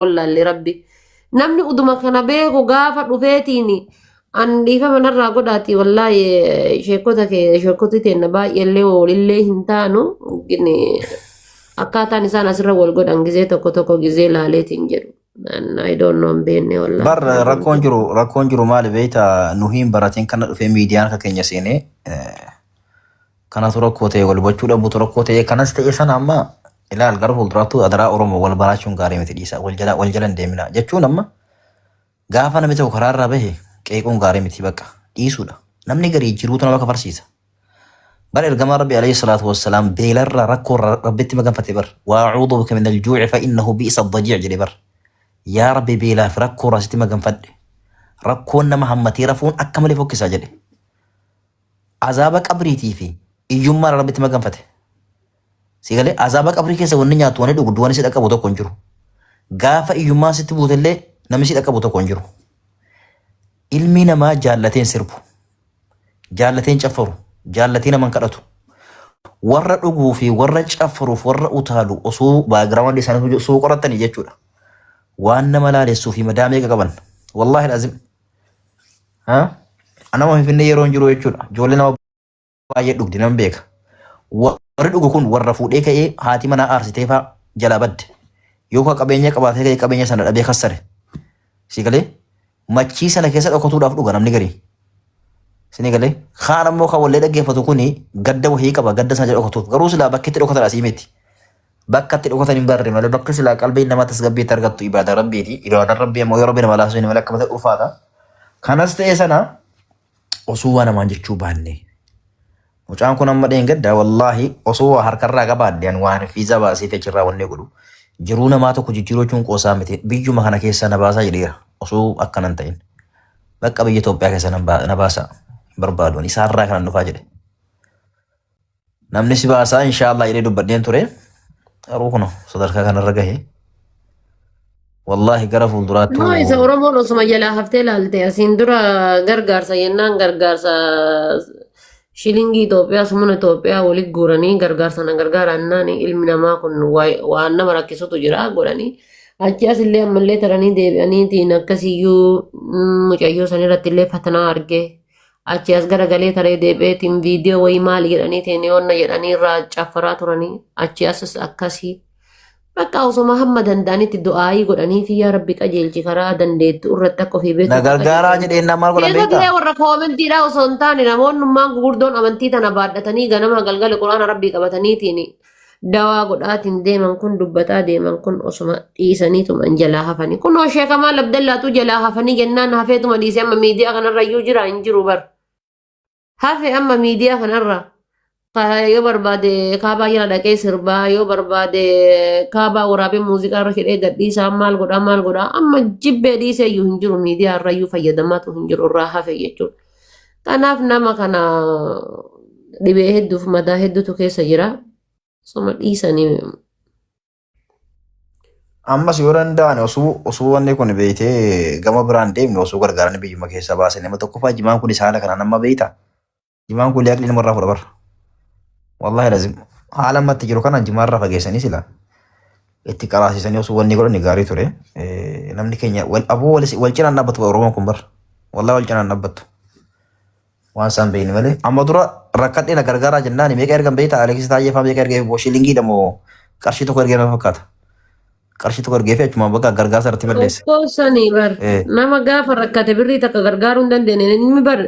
والله ربي نمني أدوما كان بيكو غافة رفيتيني عندي فمن الراقوداتي والله شيكوتك شيكوتي نبا يلي ولله هنتانو جني akkaataan isaan asirra wal godhan gizee tokko tokko gizee laaleetiin jedhu. I don't know beenne Bar wallahi. I don't know. rakkoon jiru maali beeyta nuhiin barateen kana dhufee miidiyaan akka keenya seenee kanatu rakkoo ta'e wal hubachuu dhabuutu rakkoo ta'e kanas ta'e sana amma ilaal gara fuulduraattu adaraa Oromoo wal baraachuun gaarii miti dhiisa wal jala hin deemina jechuun amma gaafa namni tokko karaarraa bahe qeequun gaarii miti bakka dhiisuudha. Namni garii jiruutu nama kafarsiisa. بل إرجما ربي عليه الصلاة والسلام بيلر ركو ربيت ما قنفت بر وأعوذ بك من الجوع فإنه بئس الضجيع جري بر يا ربي بيلا في ركو راسيتي ما قنفت ركو إنما همتي رفون أكمل فوق ساجري عذابك أبريتي في يوم ربيت ما قنفت سيقولي عذابك أبريكي سووني نياتوني دو قدواني سيد أكبوتو كونجرو غافا يوم ستي بوتلي نمسيد أكبوتو كونجرو علمي نما جالتين سربو جالتين شفرو جالتين من كرتو warra dhuguu fi warra caffaruuf warra utaalu osoo baagiraawwan isaanii osoo qoratanii jechuudha. Waan nama laalessuu fi madaamee qaban. Wallaahi lazim. Anama finfinnee yeroo hin jiru jechuudha. Ijoollee nama baay'ee dhugdi nama beeka. Warri dhugu kun warra fuudhee ka'ee haati manaa aarsitee fa'aa jala badde. Yookaan qabeenya qabaatee ka'ee qabeenya sana dhabee kassare. Si galee machii sana keessa dhokatuudhaaf dhuga namni garii. Sinigalee kaan ammoo kan wallee dhaggeeffatu kuni gadda wahii qaba gadda sana dhokatu garuu silaa bakka itti dhokatan asii miti bakka itti dhokatan hin barre malee bakka silaa qalbiin nama tasgabbii argattu ibaada rabbiiti ibaada rabbii ammoo yoo rabbi nama laasuu hin malee akka mata dhufaata kanas ta'e sana osoo waa namaan jechuu baanne mucaan kun amma dheen gadda wallaahi osoo harkarraa qabaadde waan fiizaa baasee fechirraa wanne godhu jiruu namaa tokko jijjiirochuun qoosaa miti biyyuma kana keessa na baasaa jedheera osoo akkanan ta'in bakka biyya Itoophiyaa keessa na baasaa. Barbaadu ni sarraa kan dhufaa jedhe namni si baasaa inshaallah jedhee dubbadheen ture garuu kun sadarkaa kanarra gahe wallaahi gara fuulduraattu No, isa Oromoon osuma jalaa haftee laalte asiin dura gargaarsa yennaan gargaarsa shilingii Itoophiyaa sumuna Itoophiyaa walitti guuranii gargaarsa na gargaarannaan ilmi namaa kun waan nama rakkisutu jira godhanii achi asillee ammallee taranii deebi'aniitiin akkasiyyuu mucayyoo sanirratti illee fatanaa argee achi as garagalee taree deebi'eetiin viidiyoo wayii maali jedhaniitiin yoonna jedhanii irraa caffaraa turanii achi as akkasii bakka osuma hamma danda'anitti du'aayii godhanii fi yaa rabbi qajeelchi karaa dandeettu irratti akka ofii beeku. na gargaaraa jedheen namaan godhan Keessatti beektaa warra koomentiidhaa osoo hin taane namoonnummaan gugurdoon amantii tana baadhatanii ganama galgala quraana rabbii qabataniitiin dawaa godhaatiin deeman kun dubbataa deeman kun osuma dhiisaniituma jalaa hafanii kunoo sheekamaa labdallaatu jalaa hafanii jennaan hafeetuma dhiisee amma miidiyaa kanarra iyyuu jira hin jiru bar hafe amma miidiyaa kanarra yoo barbaade kaabaa jala dhaqee sirbaa yoo barbaade kaabaa waraabee muuziqaa irra hidhee gadhiisaa maal godhaa amma jibbee dhiisee iyyuu hin jiru miidiyaa irra iyyuu fayyadamaatu hin jiru irraa hafe jechuudha. Kanaaf nama kana dhibee hedduuf madaa hedduutu keessa jira. Soma dhiisanii ammas yoo danda'an osoo wanni kun beeytee gama biraan deemne osoo gargaaran biyyuma keessa baasan nama tokkoffaa jimaan kun haala kanaan amma beeyta jimaan kun liyaaqli namarraa fudha bara wallaahi lazim haala ammatti jiru kana jimaarraa fageessanii sila itti qaraasisanii osoo wanni godhan gaarii ture namni keenya aboo wal cinaan dhaabbatu Oromoon kun bara wallaahi wal cinaan dhaabbattu waan isaan beeyni malee amma dura rakkadhee na gargaaraa jennaan meeqa ergan beeyta Aleksis Taayyee fa'aa meeqa ergee shilingii damoo qarshii tokko ergee nama fakkaata. Qarshii tokko ergee fi achuma bakka gargaarsa irratti balleesse. Sanii bar nama gaafa rakkate birrii takka gargaaruu hin dandeenye inni bar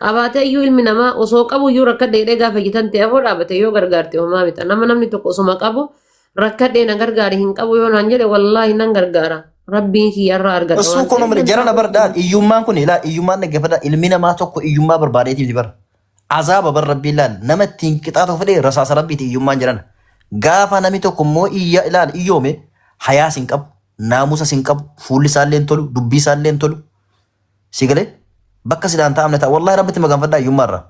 qabaatee iyyuu ilmi namaa osoo qabu iyyuu rakkadhee gaafa jitan ta'e afoo dhaabate yoo gargaarte homaa mita nama namni tokko osuma qabu rakkadhee na gargaari hin qabu yoo naan jedhe wallaahi nan gargaara rabbiin kiyyarraa argata. Osoo kun jara na bardaan iyyummaan kun ilaa iyyummaan dhaggeeffadha ilmi namaa tokko iyyummaa barbaadeetiif bara. Azaaba bar rabbiin laal nama ittiin qixaatu fedhee rasaasa rabbiiti iyyummaan jiran gaafa namni tokko immoo iyya ilaal iyyoome hayaa sin qabu naamusa sin qabu fuulli isaallee hin tolu dubbii isaallee hin tolu si galee bakka sidaan taa'amne ta'a wallaahi rabbitti maganfadhaa iyyummaarra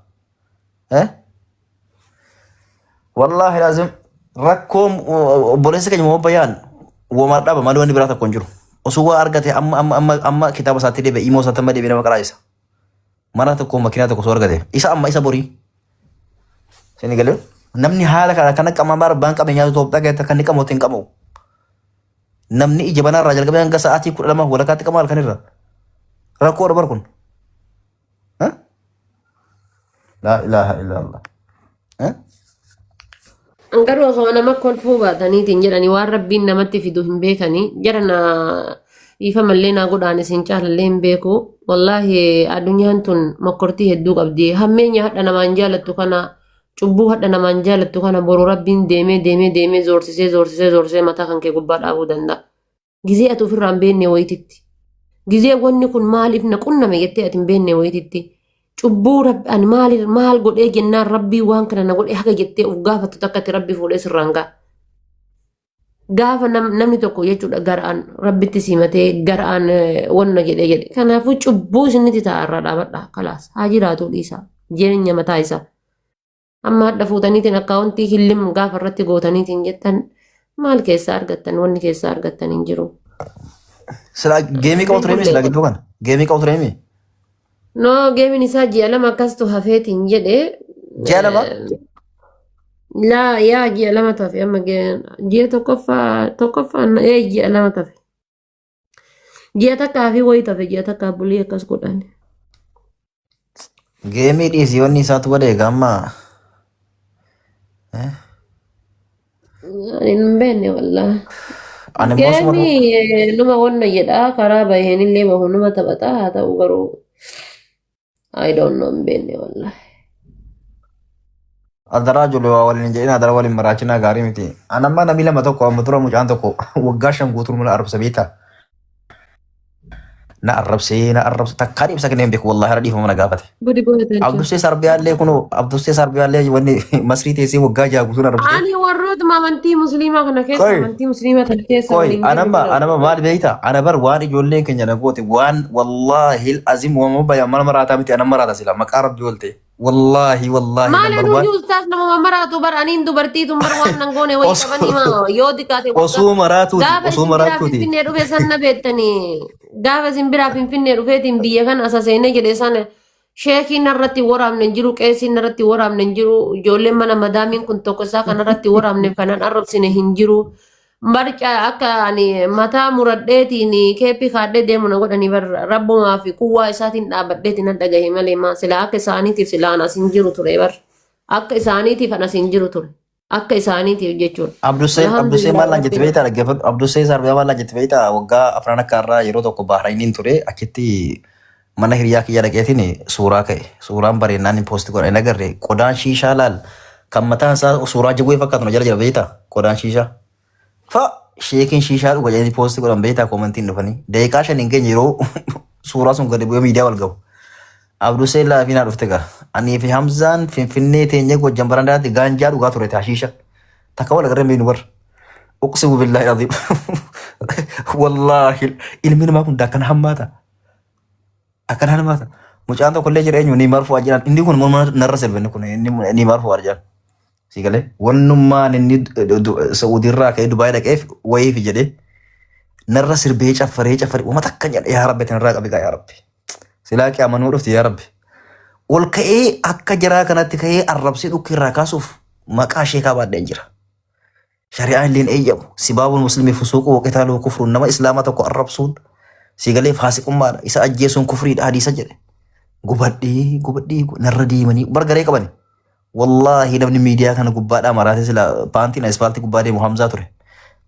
wallaahi laazim rakkoo obboleessa keenya moo bayyaan womaar dhaaba malee wanni biraa tokko hin jiru osoo waa argate amma kitaaba isaatti deebi'e imoo isaatti amma deebi'e nama qaraayisa mana tokko makiinaa tokko soo argate isa amma isa borii sini galee namni haala kana qamaa baan qabeenyaa Itoophiyaa keessatti kan inni qamu ittiin qabu namni ija banaa irraa jalqabee hanga sa'aatii 12 walakkaatti qamaa halkan irra rakkoo dabar kun laa ilaaha illallah Garuu osoo nama kolfuu baataniitiin jedhanii waan rabbiin namatti fidu hin beekanii jara na ifa mallee naa godhaan isin caalallee hin beeku. Wallaahi addunyaan tun mokkortii hedduu qabdi. Hammeenya hadha namaan jaalattu kana cubbuu hadha namaan jaalattu kana boru rabbiin deemee zoorsisee mataa kan kee gubbaa dhaabuu danda'a. Gizee ati ofirraa hin beekne wayititti. Gizee wanni kun maaliif na qunname jettee ati hin beekne wayititti. Cubbuu ani maal godhee jennaan rabbii waan kana na godhee haga jettee uf gaafattu takkatti rabbi fuudhee sirraan ga'a. Gaafa namni tokko jechuudha garaan rabbitti simatee garaan wanna jedhee. Kanaafuu cubbuu isinitti taa'arraa dhaabadha kalaas haa jiraatu dhiisa jireenya mataa isaa. Amma hadha fuutaniitiin akkaawuntii hillim gaafa irratti gootaniitiin jettan maal keessaa argattan wanni keessaa argattan hin jiru. Sila geemii qabu ture sila gidduu kana geemii qabu ture No, geemin isaa ji'a lama akkastu hafeetiin jedhee. ji'a lama Yaa ji'a lama tafe amma ji'a tokkoffaan ji'a lama tafe. Ji'a takkaa fi wayii tafe ji'a takkaa bulii akkas godhan. geemii dhiisii wanni isaatu badee gamma Hin beekne wallaa. ani moosuma Geemii numa wanna jedhaa karaa baheen illee bahu numa taphataa haa ta'u garuu. I don't know hin beekne wallaa. adaraa ijoollee waa waliin jedhin adara waliin maraachinaa gaarii miti anamma namni lama tokko amma dura mucaan tokko waggaa 5 guutuu mana arrabsa beektaa na arrabsee takkaa dhiibsa kenneen beeku wallahi hara dhiifama na gaafate Gudi godhatan. abdustee sarbiyaallee kunoo abdustee sarbiyaallee wanni masrii teessee waggaa 6 guutuu na arrabsite Ani warrootuma amantii musliimaa kana keessa Koi. amantii musliimaa kana keessa Koi, waliin jiru anama maal beekta? Ana bar waan ijoolleen keenya na goote waan wallahi azim waan mabaya mana maraataa miti ana maraata sila maqaa rabbi oolte. Wallahi Maal number anu one. ustaas nama maraatu bar aniin dubartii tun bar waan nan goone wayi Osoo- qabanii maa yoo dikaate Osoo maraatuuti, gaafa osoo isin biraa maraatuuti. finfinnee dhufe san na beektanii gaafa isin biraa finfinnee dhufeetiin biyya kana asaseene jedhe sana sheekiin irratti waraabne hin jiru qeesiin irratti waraabne hin jiru ijoolleen mana madaamiin kun tokko isaa kan irratti waraabne kanan arrabsine hin jiru barca akka ani mataa muradheetiin keeppi kaadhee deemu na godhanii bar rabbumaa fi kuwwaa isaatiin dhaabadheetiin adda gahe malee maa sila akka isaaniitiif sila anas hin jiru ture bar akka isaaniitiif anas hin jiru ture akka isaaniitiif jechuudha. Abdusee maallaan jetti beektaa dhaggeeffadhu. Abdusee sarbiyaa maallaan jetti beektaa waggaa afran akka irraa yeroo tokko Bahrainiin ture achitti mana hiriyaa kiyya dhaqeetiin suuraa ka'e. Suuraan bareennaan hin poosti godhan hin agarre qodaan shiishaa laal kan mataan isaa suuraa jigwee fakkaatu na jala jira beektaa qodaan shiishaa. Fa sheekiin shiishaa dhuga jedhanii poosti godhan beektaa koomantiin dhufanii daqiiqaa 5 hin geenye yeroo suuraa sun gadi bu'ee miidiyaa wal gahu. Abdusee laafinaa dhufte gaa anii fi Hamzaan finfinnee teenyee gojjan barandaatti gaanjaa dhugaa ture taashiisha. Takka wal agarreen beenu bar. Uqsimu billahi adhiib. Wallaahi ilmi namaa kun akkana hammaata. Akkana hammaata. Mucaan tokko illee jira eenyu ni marfuu ajjiraan. Inni kun morma narra sirbanni kun ni marfuu arjaan. Si galee wannummaan inni Saudiirraa ka'ee Dubaay dhaqeef wayiif jedhee narra sirbee caffaree uummata akka jedhe yaa rabbi tanarraa qabi yaa rabbi. Silaa qiyaamanuu dhufti yaa rabbi. Ol ka'ee akka jaraa kanatti ka'ee arrabsee dhukkirraa kaasuuf maqaa sheekaa baadheen jira. Shari'aan illeen eeyyamu sibaabul muslimii fusuuquu qitaaluu kufruun nama islaamaa tokko arrabsuun sigalee faasiqummaadha isa ajjeesuun kufriidha hadiisa jedhe. Gubadhee narra deemanii bargaree qabani. Wallaahi namni miidiyaa kana gubbaadhaa maraatee sila paantiin ispaaltii gubbaa deemu Hamzaa ture.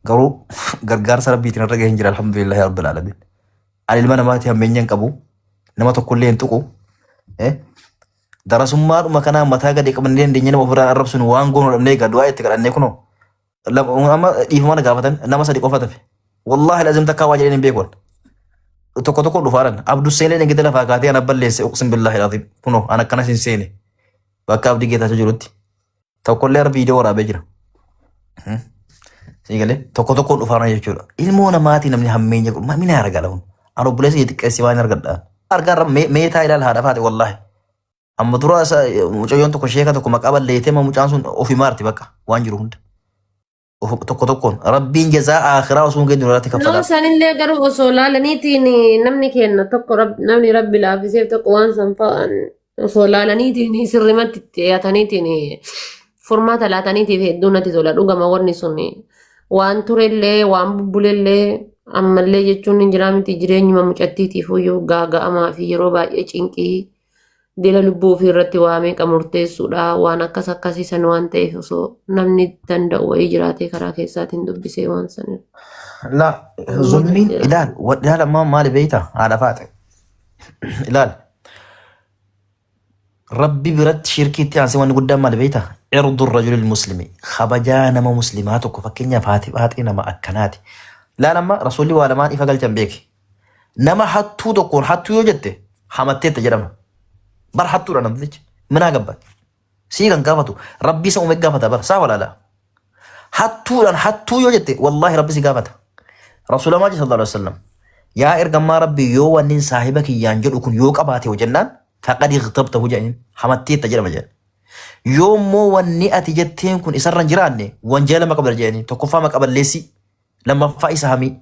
Garuu gargaarsa rabbiitiin irra gaheen jira alhamdulillahi rabbil alamin. Ani ilma namaati hammeenyaan qabu nama tokkollee hin tuqu. Darasummaadhuma kanaa mataa gadi qabannee dandeenya nama ofirraa arrabsuun waan goonuu dhabnee egaa du'aa itti kadhannee kunoo. Amma dhiifama na gaafatan nama sadi qofa tafe. Wallaahi lazim takkaa waa jedheen hin beekon. Tokko dhufaaran Abdusseelee dhangita lafaa kaatee ana balleesse uqsim billahi laziim kunoo an akkana sin seene. Bakka abdii geetaachuu jirutti. Tokkollee har'a viidiyoo waraabee jira. Siigalee tokko dhufaaran jechuudha. Ilmoo namaatii namni hammeenya godhu mina argalamu. An obboleessa xiqqeessi waan argadha. Argaarra meetaa ilaal haadha faate wallaahi. Amma dura mucayyoon tokko sheeka tokko maqaa balleetee mucaan sun ofii maarti bakka waan jiru hunda. Tokkoon rabbiin jazaa akhiraa osoo hin geenye irratti No, kaffala. sanillee garuu osoo laalaniitiin namni kenna tokko namni rabbi laafisee tokko waan san fa'an osoo laalaniitiin sirrimatti dhiyaataniitiin furmaata laataniitiif hedduu natti tola dhugama wanni sun waan turellee waan bubbulellee ammallee jechuun hin jiraa miti jireenyuma mucattiitiif iyyuu gaaga'amaa fi yeroo baay'ee cinqii dila lubbuu ofii irratti waa meeqa murteessuudha waan akkas akkasiisan waan ta'eef osoo namni danda'u wayii jiraatee karaa keessaatiin dubbisee waan sanirra. لا ظلمين إلال لا ما مال بيته على فاتح إلال ربي برد شركتي عن سوى قدام مال بيته عرض الرجل المسلم خبجانا ما مسلماتك فكنيا فاتي نما أكناتي لا لما رسولي ولا ما إفقل جنبك نما حتو تكون حتو يوجدته حمتي تجرم بر حتو رنا مذيج منا قبل سيغن قافتو ربي سوى مقافته بر سا ولا لا حتو يوجدته والله ربي سيقافته رسول الله صلى الله عليه وسلم يا إرجم ربي يو ونين صاحبك ينجل وكن يو قباتي وجنان فقد اغتبته جانين حمتي تجرم جان يوم مو وني أتجتين كن إسرن جراني وانجيل ما قبل جاني تكفى ما قبل ليسي لما فايس همي